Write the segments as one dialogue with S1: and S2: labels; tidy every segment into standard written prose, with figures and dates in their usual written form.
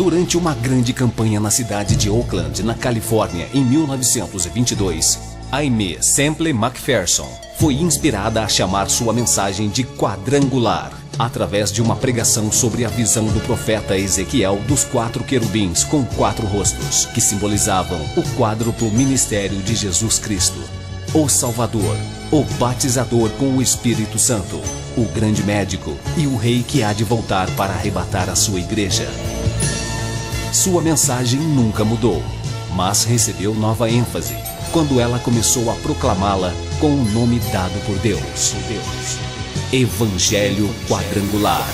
S1: Durante uma grande campanha na cidade de Oakland, na Califórnia, em 1922, Aimee Semple McPherson foi inspirada a chamar sua mensagem de quadrangular, através de uma pregação sobre a visão do profeta Ezequiel dos 4 querubins com 4 rostos, que simbolizavam o quádruplo ministério de Jesus Cristo, o Salvador, o batizador com o Espírito Santo, o grande médico e o rei que há de voltar para arrebatar a sua igreja. Sua mensagem nunca mudou, mas recebeu nova ênfase quando ela começou a proclamá-la com o nome dado por Deus: Evangelho Quadrangular.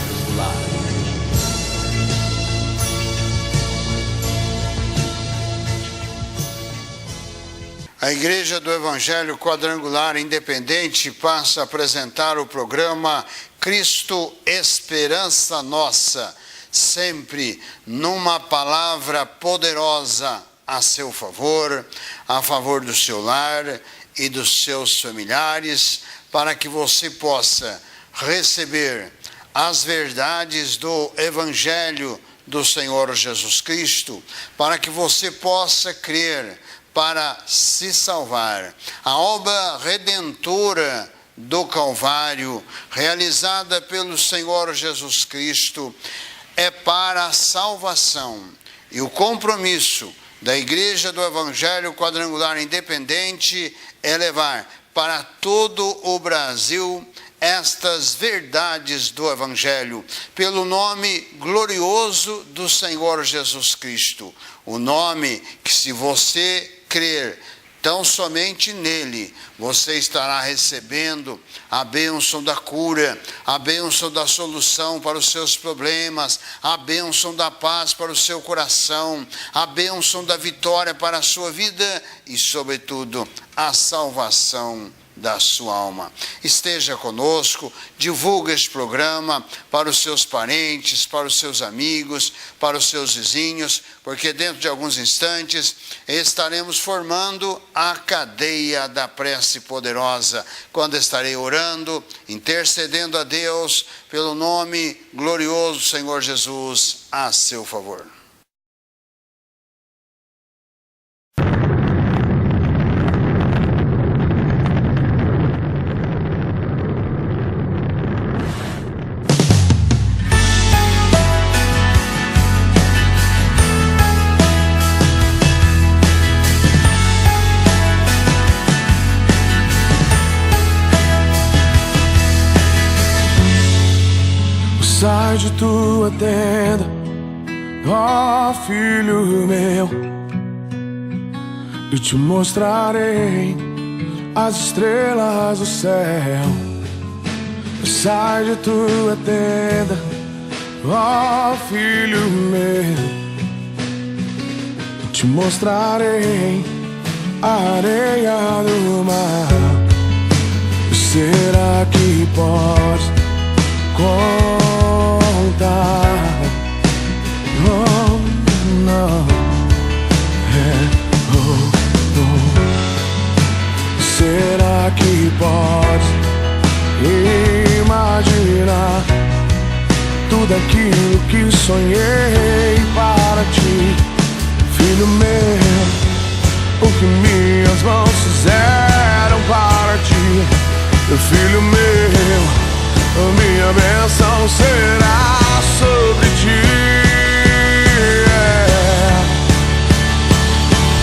S2: A Igreja do Evangelho Quadrangular Independente passa a apresentar o programa Cristo Esperança Nossa, sempre numa palavra poderosa a seu favor, a favor do seu lar e dos seus familiares, para que você possa receber as verdades do Evangelho do Senhor Jesus Cristo, para que você possa crer para se salvar. A obra redentora do Calvário, realizada pelo Senhor Jesus Cristo, é para a salvação. E o compromisso da Igreja do Evangelho Quadrangular Independente é levar para todo o Brasil estas verdades do Evangelho, pelo nome glorioso do Senhor Jesus Cristo. O nome que, se você crer tão somente nele, você estará recebendo a bênção da cura, a bênção da solução para os seus problemas, a bênção da paz para o seu coração, a bênção da vitória para a sua vida e, sobretudo, a salvação da sua alma. Esteja conosco, divulgue este programa para os seus parentes, para os seus amigos, para os seus vizinhos, porque dentro de alguns instantes estaremos formando a cadeia da prece poderosa, quando estarei orando, intercedendo a Deus pelo nome glorioso do Senhor Jesus a seu favor.
S3: Sai de tua tenda, ó filho meu, e te mostrarei as estrelas do céu. Sai de tua tenda, ó filho meu, e te mostrarei a areia do mar. Será que podes contar? Oh, não. Será que podes imaginar tudo aquilo que sonhei para ti, filho meu? O que minhas mãos fizeram para ti, filho meu. Minha bênção será sobre ti.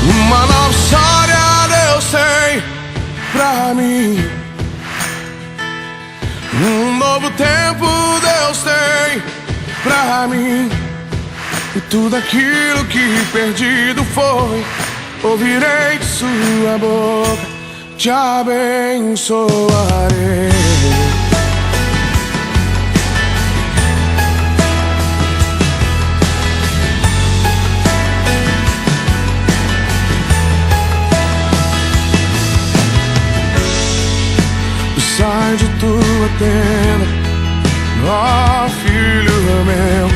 S3: Uma nova história Deus tem pra mim, um novo tempo Deus tem pra mim. E tudo aquilo que perdido foi, ouvirei de sua boca, te abençoarei. Sai de tua tenda, ó filho meu,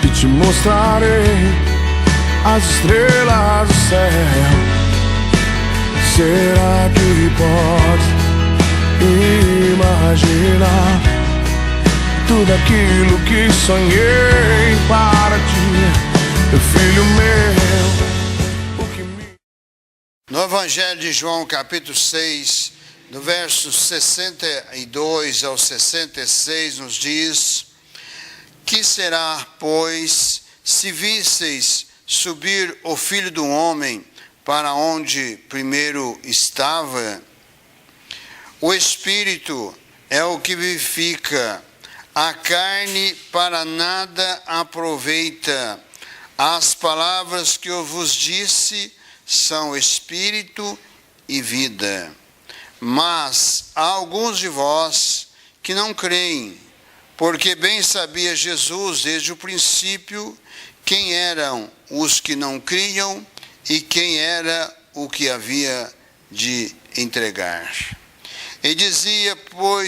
S3: e te mostrarei as estrelas do céu. Será que podes imaginar tudo aquilo que sonhei para ti, filho meu.
S2: No Evangelho de João, capítulo 6, do verso 62 ao 66, nos diz: que será, pois, se visseis subir o Filho do Homem para onde primeiro estava? O Espírito é o que vivifica, a carne para nada aproveita. As palavras que eu vos disse são Espírito e vida. Mas há alguns de vós que não creem, porque bem sabia Jesus desde o princípio quem eram os que não criam e quem era o que havia de entregar. E dizia por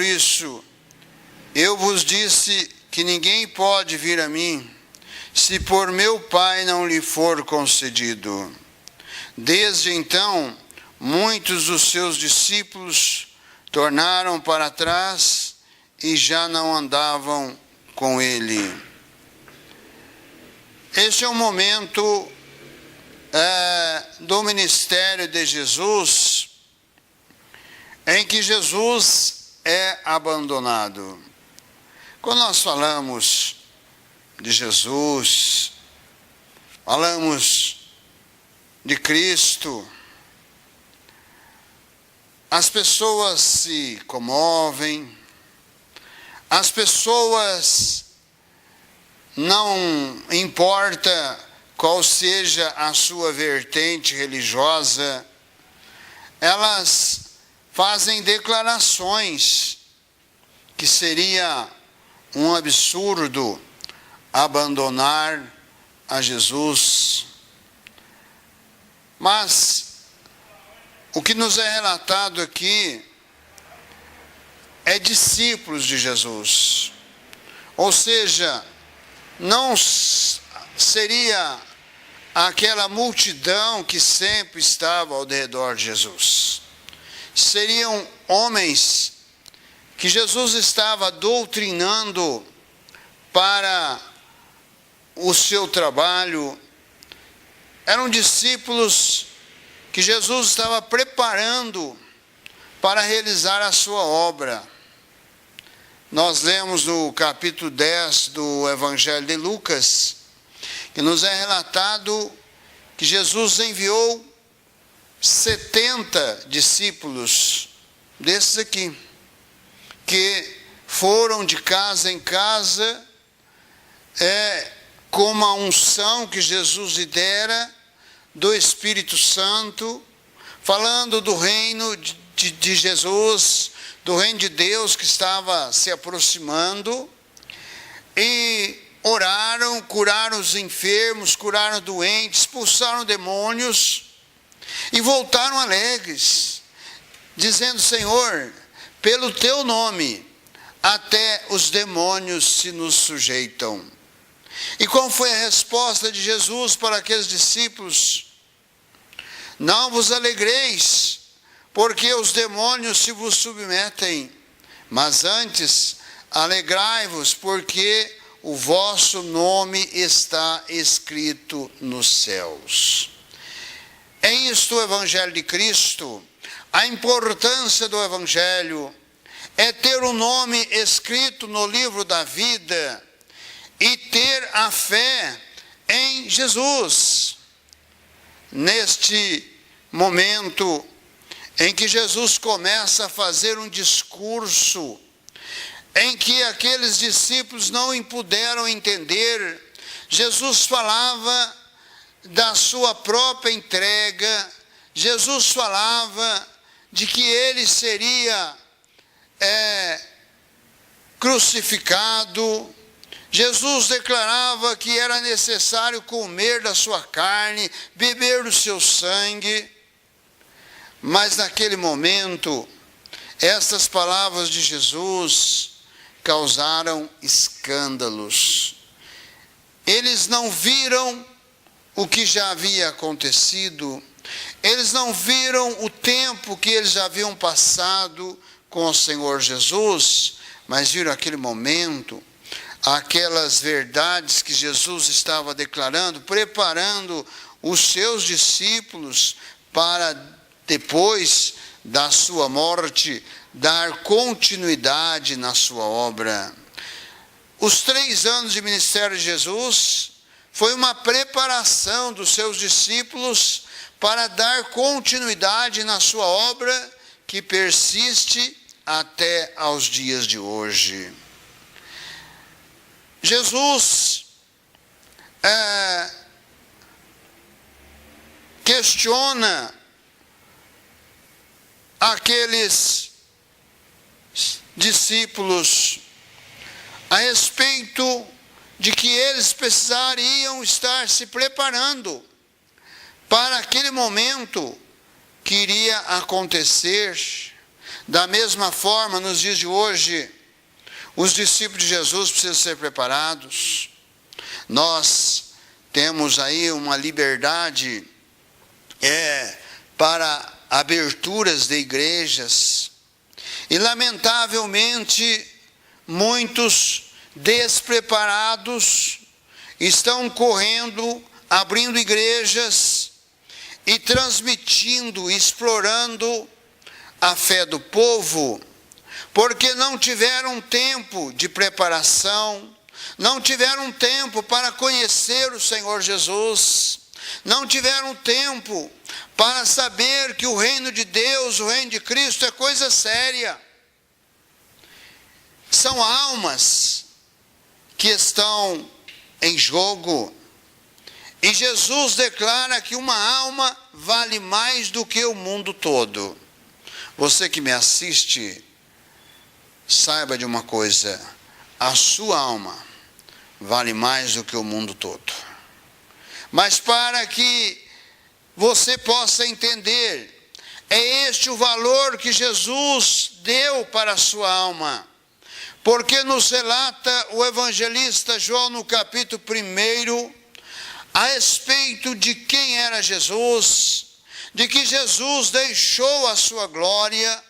S2: isso: eu vos disse que ninguém pode vir a mim, se por meu Pai não lhe for concedido. Desde então, muitos dos seus discípulos tornaram para trás e já não andavam com ele. Este é o momento do ministério de Jesus, em que Jesus é abandonado. Quando nós falamos de Jesus, falamos de Cristo, as pessoas se comovem, as pessoas, não importa qual seja a sua vertente religiosa, elas fazem declarações que seria um absurdo abandonar a Jesus. Mas o que nos é relatado aqui é discípulos de Jesus. Ou seja, não seria aquela multidão que sempre estava ao redor de Jesus. Seriam homens que Jesus estava doutrinando para o seu trabalho. Eram discípulos que Jesus estava preparando para realizar a sua obra. Nós lemos no capítulo 10 do Evangelho de Lucas, que nos é relatado que Jesus enviou 70 discípulos desses aqui, que foram de casa em casa, com uma unção que Jesus lhe dera do Espírito Santo, falando do reino de Jesus, do reino de Deus que estava se aproximando, e oraram, curaram os enfermos, curaram doentes, expulsaram demônios, e voltaram alegres, dizendo: Senhor, pelo teu nome, até os demônios se nos sujeitam. E qual foi a resposta de Jesus para aqueles discípulos? Não vos alegreis, porque os demônios se vos submetem, mas antes alegrai-vos, porque o vosso nome está escrito nos céus. É isto o Evangelho de Cristo. A importância do Evangelho é ter o nome escrito no livro da vida e ter a fé em Jesus. Neste momento em que Jesus começa a fazer um discurso, em que aqueles discípulos não puderam entender, Jesus falava da sua própria entrega, Jesus falava de que ele seria crucificado, Jesus declarava que era necessário comer da sua carne, beber do seu sangue. Mas naquele momento, essas palavras de Jesus causaram escândalos. Eles não viram o que já havia acontecido, eles não viram o tempo que eles já haviam passado com o Senhor Jesus, mas viram aquele momento, aquelas verdades que Jesus estava declarando, preparando os seus discípulos para, depois da sua morte, dar continuidade na sua obra. Os 3 anos de ministério de Jesus foi uma preparação dos seus discípulos para dar continuidade na sua obra, que persiste até aos dias de hoje. Jesus questiona aqueles discípulos a respeito de que eles precisariam estar se preparando para aquele momento que iria acontecer. Da mesma forma, nos dias de hoje, os discípulos de Jesus precisam ser preparados. Nós temos aí uma liberdade para aberturas de igrejas. E, lamentavelmente, muitos despreparados estão correndo, abrindo igrejas e transmitindo, explorando a fé do povo, porque não tiveram tempo de preparação, não tiveram tempo para conhecer o Senhor Jesus, não tiveram tempo para saber que o reino de Deus, o reino de Cristo é coisa séria. São almas que estão em jogo. E Jesus declara que uma alma vale mais do que o mundo todo. Você que me assiste, saiba de uma coisa: a sua alma vale mais do que o mundo todo. Mas para que você possa entender, é este o valor que Jesus deu para a sua alma. Porque nos relata o evangelista João no capítulo 1, a respeito de quem era Jesus, de que Jesus deixou a sua glória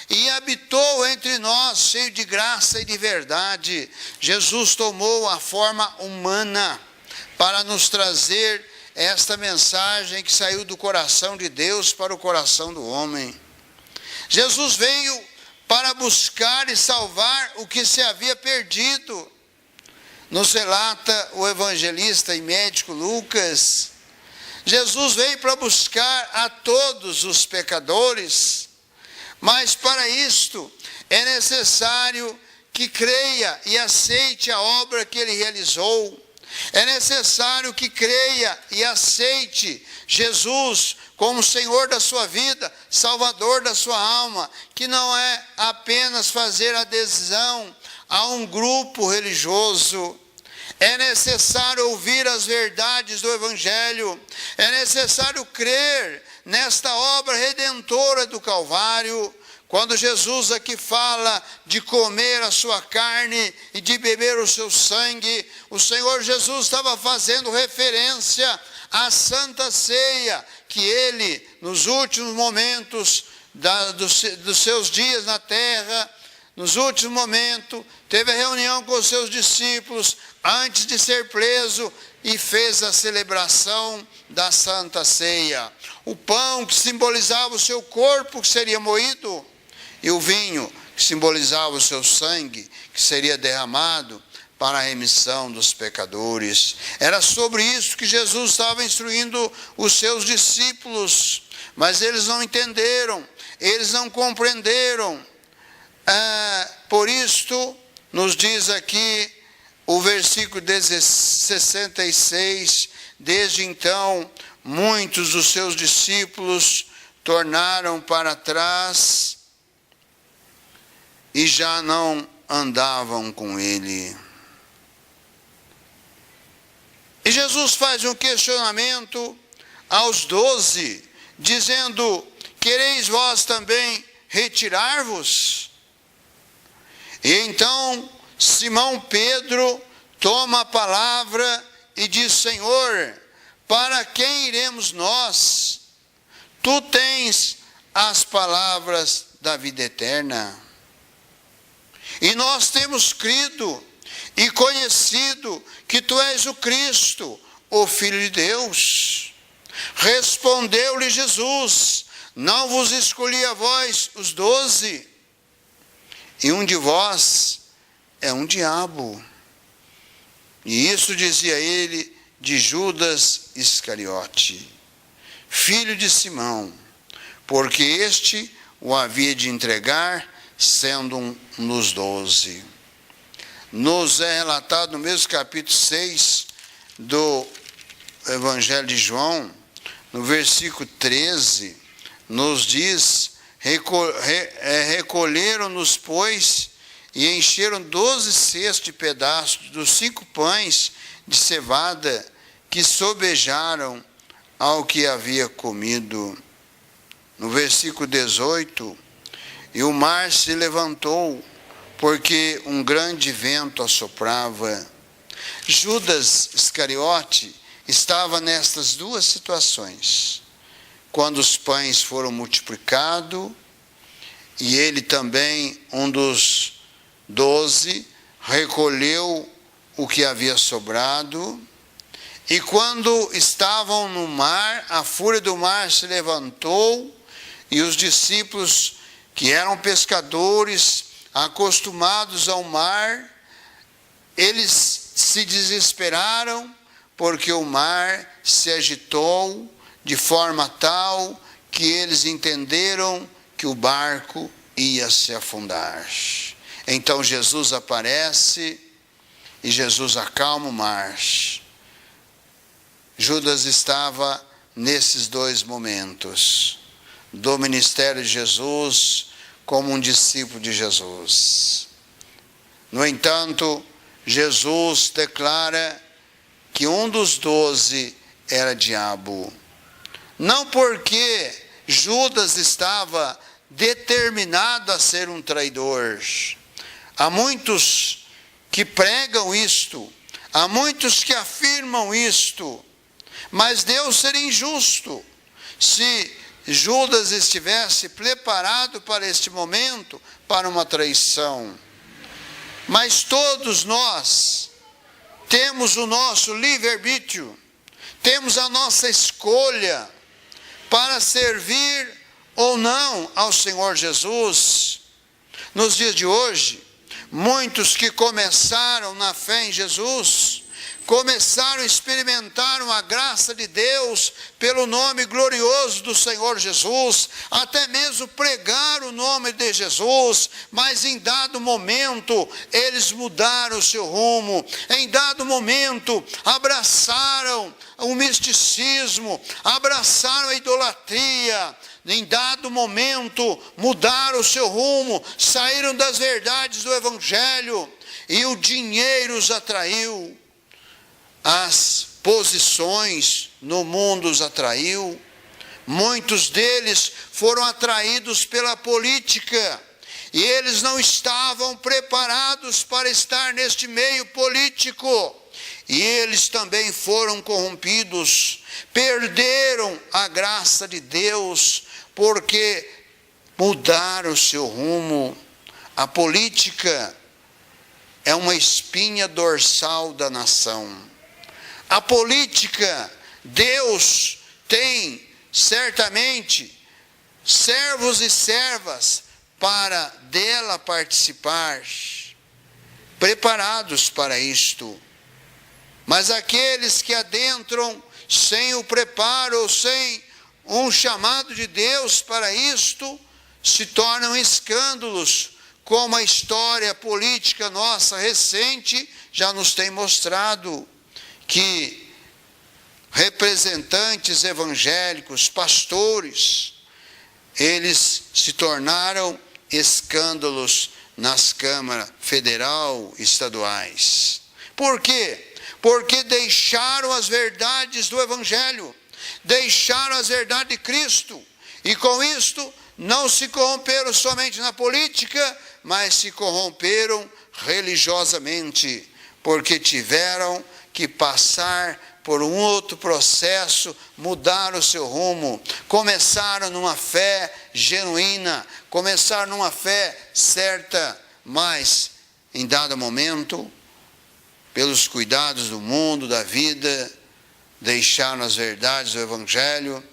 S2: e habitou entre nós, cheio de graça e de verdade. Jesus tomou a forma humana para nos trazer esta mensagem que saiu do coração de Deus para o coração do homem. Jesus veio para buscar e salvar o que se havia perdido. Nos relata o evangelista e médico Lucas. Jesus veio para buscar a todos os pecadores, mas para isto é necessário que creia e aceite a obra que ele realizou. É necessário que creia e aceite Jesus como Senhor da sua vida, Salvador da sua alma, que não é apenas fazer adesão a um grupo religioso. É necessário ouvir as verdades do Evangelho, é necessário crer nesta obra redentora do Calvário. Quando Jesus aqui fala de comer a sua carne e de beber o seu sangue, o Senhor Jesus estava fazendo referência à Santa Ceia, que ele, nos últimos momentos dos seus dias na terra, nos últimos momentos, teve a reunião com os seus discípulos, antes de ser preso, e fez a celebração da Santa Ceia. O pão que simbolizava o seu corpo que seria moído, e o vinho que simbolizava o seu sangue que seria derramado para a remissão dos pecadores. Era sobre isso que Jesus estava instruindo os seus discípulos, mas eles não entenderam, eles não compreenderam. Por isto, nos diz aqui o versículo 66, desde então, muitos dos seus discípulos tornaram para trás e já não andavam com ele. E Jesus faz um questionamento aos 12, dizendo: quereis vós também retirar-vos? E então Simão Pedro toma a palavra e diz: Senhor, para quem iremos nós? Tu tens as palavras da vida eterna. E nós temos crido e conhecido que tu és o Cristo, o Filho de Deus. Respondeu-lhe Jesus: não vos escolhi a vós, os 12, e um de vós é um diabo. E isso dizia ele de Judas Iscariote, filho de Simão, porque este o havia de entregar, sendo um dos 12. Nos é relatado no mesmo capítulo 6 do Evangelho de João, no versículo 13, nos diz: recolheram-nos, pois, e encheram 12 cestos de pedaços dos 5 pães de cevada que sobejaram ao que havia comido. No versículo 18, e o mar se levantou, porque um grande vento assoprava. Judas Iscariote estava nestas duas situações. Quando os pães foram multiplicados, e ele também, um dos 12, recolheu o que havia sobrado. E quando estavam no mar, a fúria do mar se levantou, e os discípulos, que eram pescadores, acostumados ao mar, eles se desesperaram, porque o mar se agitou de forma tal que eles entenderam que o barco ia se afundar. Então Jesus aparece e Jesus acalma o mar. Judas estava nesses 2 momentos do ministério de Jesus como um discípulo de Jesus. No entanto, Jesus declara que um dos 12 era diabo. Não porque Judas estava determinado a ser um traidor. Há muitos que pregam isto, há muitos que afirmam isto, mas Deus seria injusto se Judas estivesse preparado para este momento, para uma traição. Mas todos nós temos o nosso livre-arbítrio, temos a nossa escolha para servir ou não ao Senhor Jesus. Nos dias de hoje, muitos que começaram na fé em Jesus, começaram a experimentar a graça de Deus pelo nome glorioso do Senhor Jesus, até mesmo pregar o nome de Jesus, mas em dado momento eles mudaram o seu rumo, em dado momento abraçaram o misticismo, abraçaram a idolatria, em dado momento mudaram o seu rumo, saíram das verdades do Evangelho, e o dinheiro os atraiu. As posições no mundo os atraiu. Muitos deles foram atraídos pela política, e eles não estavam preparados para estar neste meio político, e eles também foram corrompidos, perderam a graça de Deus, porque mudaram o seu rumo. A política é uma espinha dorsal da nação. A política, Deus tem certamente servos e servas para dela participar, preparados para isto. Mas aqueles que adentram sem o preparo ou sem um chamado de Deus para isto, se tornam escândalos, como a história política nossa recente já nos tem mostrado, que representantes evangélicos, pastores, eles se tornaram escândalos nas câmaras federal e estaduais. Por quê? Porque deixaram as verdades do Evangelho, deixaram as verdades de Cristo, e com isto não se corromperam somente na política, mas se corromperam religiosamente, porque tiveram que passar por um outro processo, mudaram o seu rumo. Começaram numa fé genuína, começaram numa fé certa, mas em dado momento, pelos cuidados do mundo, da vida, deixaram as verdades do Evangelho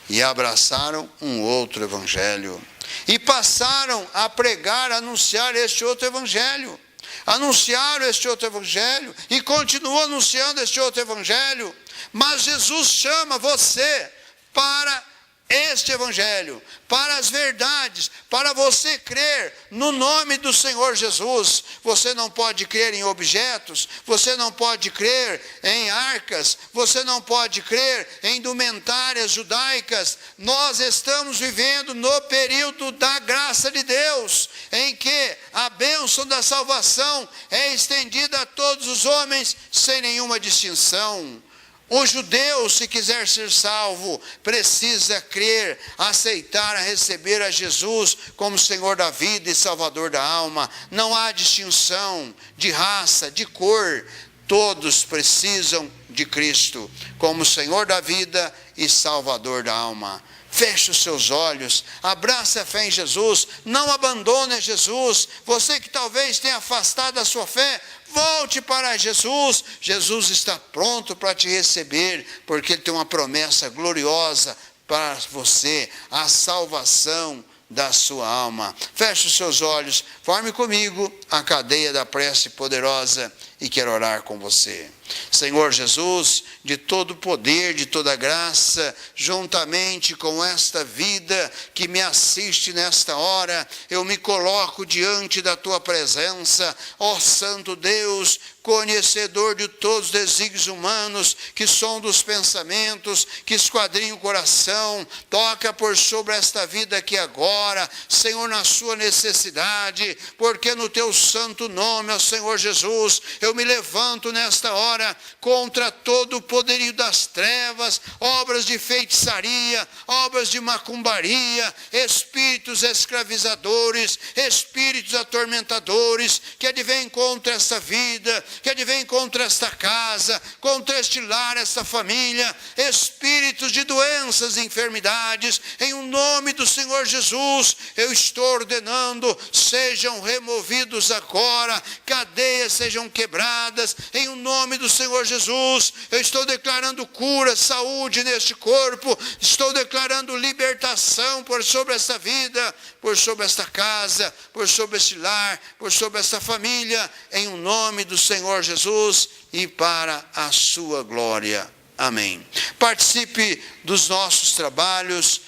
S2: e abraçaram um outro Evangelho. E passaram a pregar, a anunciar este outro Evangelho. Anunciaram este outro Evangelho e continuam anunciando este outro Evangelho. Mas Jesus chama você para este Evangelho, para as verdades, para você crer no nome do Senhor Jesus. Você não pode crer em objetos, você não pode crer em arcas, você não pode crer em indumentárias judaicas. Nós estamos vivendo no período da graça de Deus, em que a bênção da salvação é estendida a todos os homens, sem nenhuma distinção. O judeu, se quiser ser salvo, precisa crer, aceitar, receber a Jesus como Senhor da vida e Salvador da alma. Não há distinção de raça, de cor. Todos precisam de Cristo como Senhor da vida e Salvador da alma. Feche os seus olhos, abrace a fé em Jesus, não abandone Jesus. Você que talvez tenha afastado a sua fé, volte para Jesus. Jesus está pronto para te receber, porque Ele tem uma promessa gloriosa para você, a salvação da sua alma. Feche os seus olhos, forme comigo a cadeia da prece poderosa e quero orar com você. Senhor Jesus, de todo poder, de toda graça, juntamente com esta vida que me assiste nesta hora, eu me coloco diante da tua presença, ó Santo Deus, conhecedor de todos os desígnios humanos, que sondam os pensamentos, que esquadrinham o coração. Toca por sobre esta vida aqui agora, Senhor, na sua necessidade, porque no teu santo nome, ó Senhor Jesus, eu me levanto nesta hora contra todo o poderio das trevas, obras de feitiçaria, obras de macumbaria, espíritos escravizadores, espíritos atormentadores, que advêm contra essa vida, que advém contra esta casa, contra este lar, esta família, espíritos de doenças e enfermidades, em o nome do Senhor Jesus, eu estou ordenando, sejam removidos agora, cadeias sejam quebradas, em o nome do Senhor Jesus, eu estou declarando cura, saúde neste corpo, estou declarando libertação por sobre esta vida, por sobre esta casa, por sobre este lar, por sobre esta família, em o nome do Senhor Jesus e para a sua glória. Amém. Participe dos nossos trabalhos,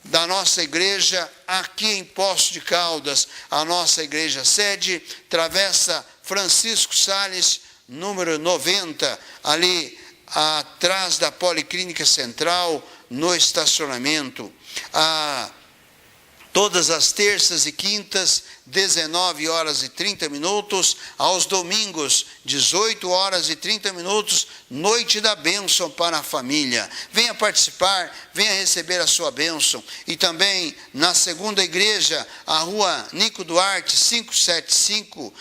S2: da nossa igreja aqui em Poços de Caldas, a nossa igreja sede, Travessa Francisco Sales, número 90, ali atrás da Policlínica Central, no estacionamento. Todas as terças e quintas, 19 horas e 30 minutos, aos domingos, 18 horas e 30 minutos, noite da bênção para a família. Venha participar, venha receber a sua bênção. E também na segunda igreja, a rua Nico Duarte, 575,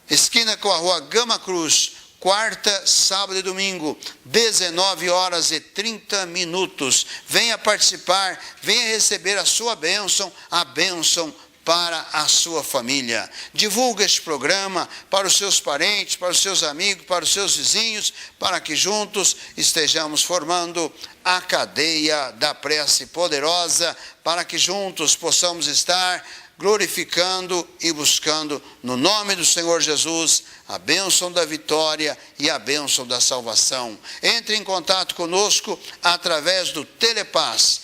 S2: esquina com a rua Gama Cruz, quarta, sábado e domingo, 19 horas e 30 minutos. Venha participar, venha receber a sua bênção, a bênção para a sua família. Divulgue este programa para os seus parentes, para os seus amigos, para os seus vizinhos, para que juntos estejamos formando a cadeia da prece poderosa, para que juntos possamos estar glorificando e buscando no nome do Senhor Jesus a bênção da vitória e a bênção da salvação. Entre em contato conosco através do Telepaz,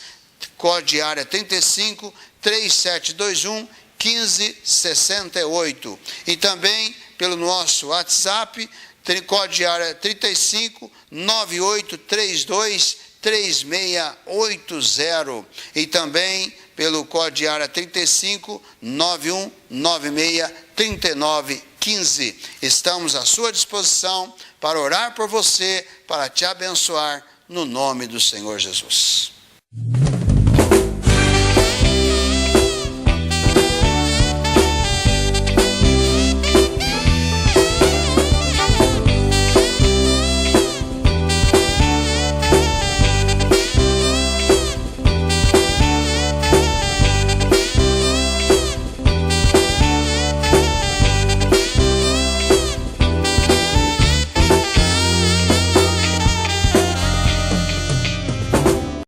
S2: código de área 35 3721 1568, e também pelo nosso WhatsApp, código de área 35 9832 3680, e também pelo código de área 35 9196 3915. Estamos à sua disposição para orar por você, para te abençoar no nome do Senhor Jesus.